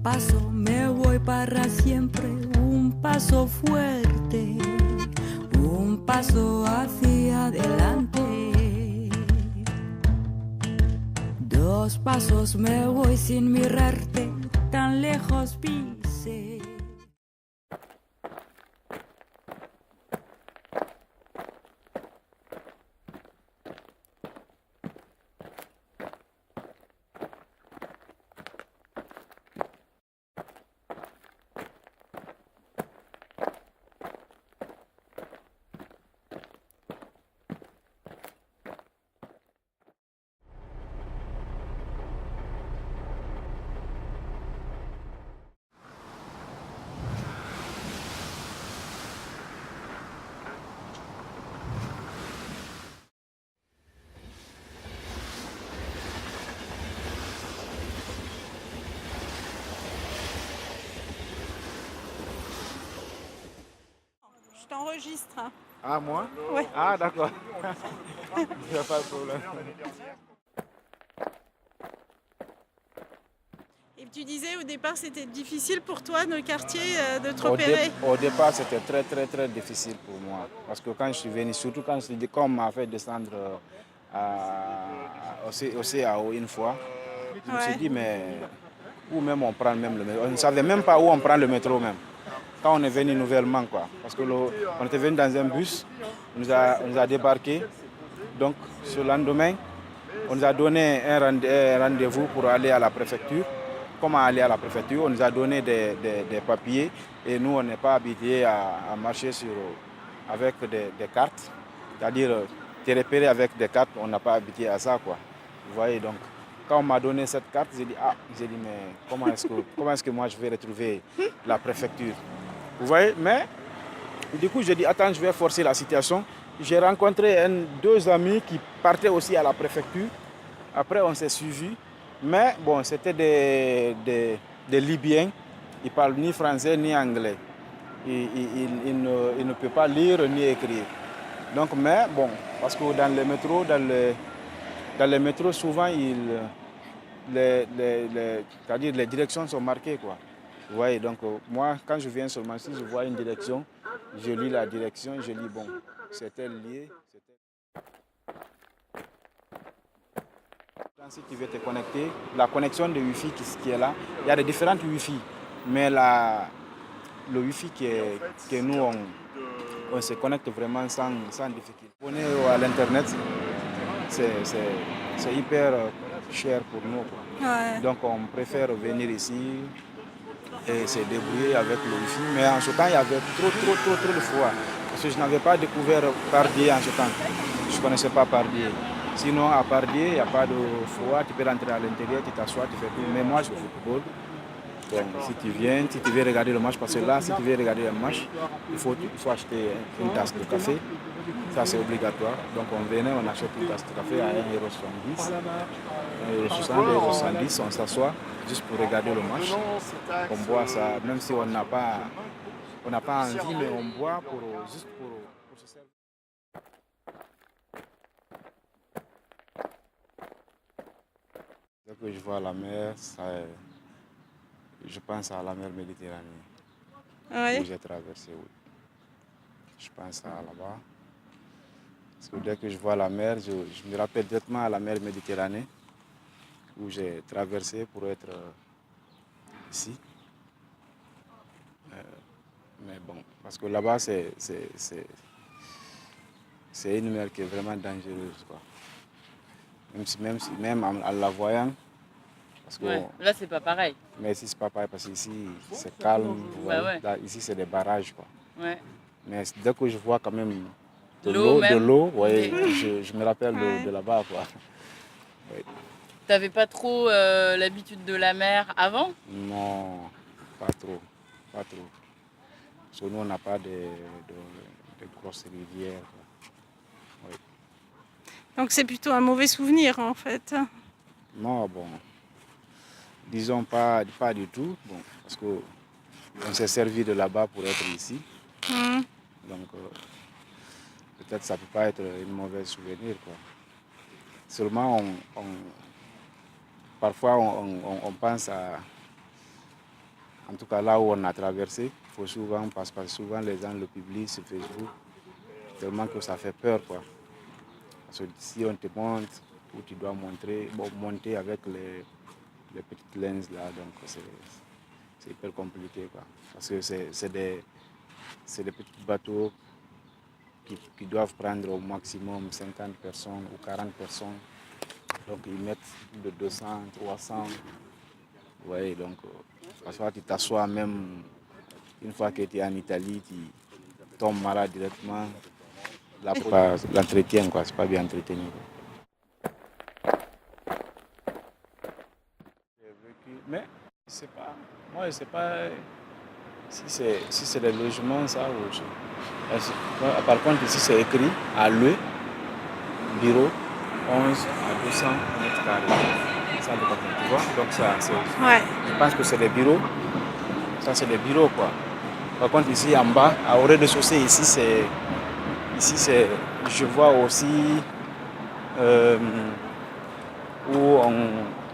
paso me voy para siempre, un paso fuerte, un paso hacia adelante. Dos pasos me voy sin mirarte, tan lejos pise. Je t'enregistre. Ah, moi? Ouais. Ah, d'accord. Il n'y a pas de problème. Et tu disais au départ c'était difficile pour toi, le quartier, de te repérer. Au départ, c'était très, très, très difficile pour moi. Parce que quand je suis venu, surtout quand on m'a fait descendre au CAO une fois, je me suis dit, mais où même on prend même le métro? On ne savait même pas où on prend le métro même. Quand on est venu nouvellement, quoi. Parce que on était venu dans un bus, on nous a débarqué. Donc, ce lendemain, on nous a donné un rendez-vous pour aller à la préfecture. Comment aller à la préfecture? On nous a donné des papiers et nous, on n'est pas habitués à marcher avec des cartes. C'est-à-dire, te repérer avec des cartes, on n'a pas habitué à ça, quoi. Vous voyez, donc, quand on m'a donné cette carte, j'ai dit, mais comment est-ce que moi je vais retrouver la préfecture? Vous voyez, mais du coup, j'ai dit, attends, je vais forcer la situation. J'ai rencontré deux amis qui partaient aussi à la préfecture. Après, on s'est suivis. Mais bon, c'était des Libyens. Ils ne parlent ni français ni anglais. Ils ne peuvent pas lire ni écrire. Donc, mais bon, parce que dans les métros, souvent, c'est-à-dire les directions sont marquées, quoi. Vous voyez, donc moi, quand je viens seulement, si je vois une direction, je lis la direction, je lis, bon, c'était lié. Si tu veux te connecter, la connexion de Wi-Fi qui est là, il y a des différentes Wi-Fi, mais le Wi-Fi que nous, on se connecte vraiment sans difficulté. On est à l'Internet, c'est hyper cher pour nous, quoi. Ouais. Donc on préfère venir ici et se débrouiller avec le Wi-Fi. Mais en ce temps, il y avait trop de fois. Parce que je n'avais pas découvert Pardier en ce temps. Je ne connaissais pas Pardier. Sinon, à Pardier, il n'y a pas de foi. Tu peux rentrer à l'intérieur, tu t'assois, tu fais tout. Mais moi, je fais football. Donc, si tu viens, si tu veux regarder le match, parce que là, si tu veux regarder le match, il faut acheter une tasse de café. Ça, c'est obligatoire. Donc, on venait, on achète une tasse de café à 1,70 €. 1,70 €, on s'assoit juste pour regarder le match. On boit ça, même si on n'a pas envie, mais on boit juste pour se servir. Dès que je vois la mer, je pense à la mer Méditerranée, Ouais. où j'ai traversé. Oui. Je pense à là-bas. Parce que dès que je vois la mer, je me rappelle directement à la mer Méditerranée, où j'ai traversé pour être ici. Mais bon, parce que là-bas, c'est une mer qui est vraiment dangereuse, quoi. Même en la voyant, parce que Ouais, là c'est pas pareil. mais ici c'est pas pareil parce qu'ici c'est calme, vous voyez. Ouais. Là, ici c'est des barrages, quoi. Ouais. Mais dès que je vois quand même L'eau de même. l'eau, ouais, Ok. je me rappelle Ouais. de là-bas, quoi. Ouais. T'avais pas trop l'habitude de la mer avant? Non, pas trop, pas trop. Parce que nous on n'a pas de grosses rivières, quoi. Oui. Donc c'est plutôt un mauvais souvenir en fait. Non, bon, disons pas du tout, bon, parce que on s'est servi de là-bas pour être ici. Mmh. Donc, peut-être ça ne peut pas être une mauvaise souvenir, quoi. Seulement, parfois, on pense En tout cas, là où on a traversé, il faut souvent, parce que souvent les gens le publient sur Facebook, tellement que ça fait peur, quoi. Parce que si on te montre, où tu dois monter avec les petites lenses là, donc c'est hyper compliqué, quoi. Parce que c'est des petits bateaux qui doivent prendre au maximum 50 personnes ou 40 personnes. Donc ils mettent de 200, 300. Ouais, donc parfois tu t'assois même une fois que tu es en Italie, tu tombes malade directement. L'entretien, quoi, c'est pas bien entretenu. Mais c'est pas, moi je sais pas si c'est les logements ça par contre ici c'est écrit à louer, bureau 11 à 200 mètres carrés. Ça, tu vois, donc ça c'est. Ouais. Je pense que c'est les bureaux. Ça c'est les bureaux, quoi. Par contre ici en bas, au rez-de-chaussée, ici c'est. Je vois aussi où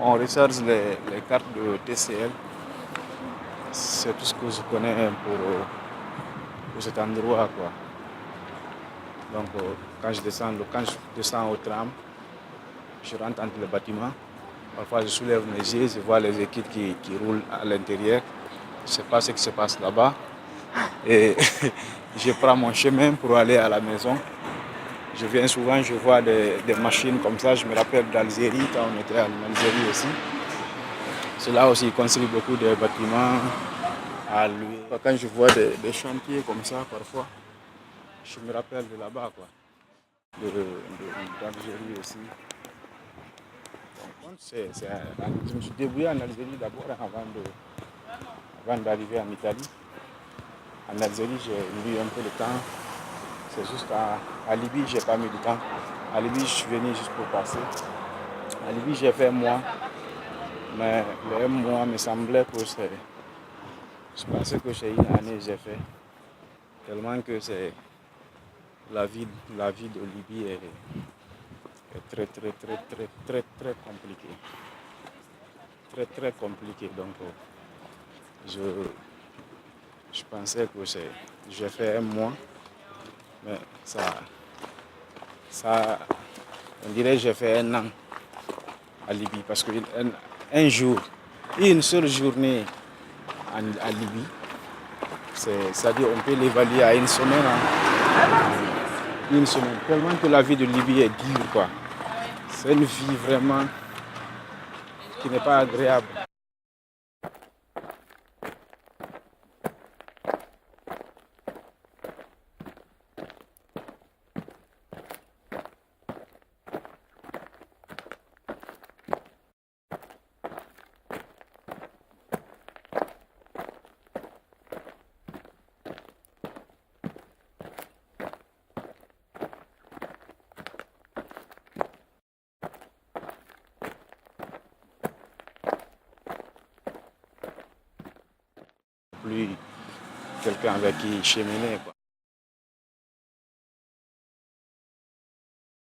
on recharge les cartes de TCL. C'est tout ce que je connais pour cet endroit, quoi. Donc quand je descends au tram, je rentre entre les bâtiments. Parfois je soulève mes yeux, je vois les équipes qui roulent à l'intérieur. Je ne sais pas ce qui se passe là-bas. Et je prends mon chemin pour aller à la maison. Je viens souvent, je vois des machines comme ça. Je me rappelle d'Algérie, quand on était en Algérie aussi. Cela aussi construit beaucoup de bâtiments à louer. Quand je vois des chantiers comme ça, parfois, je me rappelle de là-bas, quoi. D'Algérie aussi. Donc, je me suis débrouillé en Algérie d'abord avant d'arriver en Italie. En Algérie, j'ai mis un peu de temps. C'est juste qu'à Libye, je n'ai pas mis de temps. À Libye, je suis venu juste pour passer. À Libye, j'ai fait un mois. Mais le mois me semblait que c'est. Je pensais que c'est une année que j'ai fait. Tellement que c'est. La vie de Libye est très compliquée. Très compliquée. Donc, je pensais que j'ai fait un mois. Mais on dirait que j'ai fait un an à Libye parce qu'un jour, une seule journée à Libye, c'est-à-dire on peut l'évaluer à une semaine. Une semaine. Tellement que la vie de Libye est dure, quoi. C'est une vie vraiment qui n'est pas agréable. Plus quelqu'un avec qui cheminer, quoi.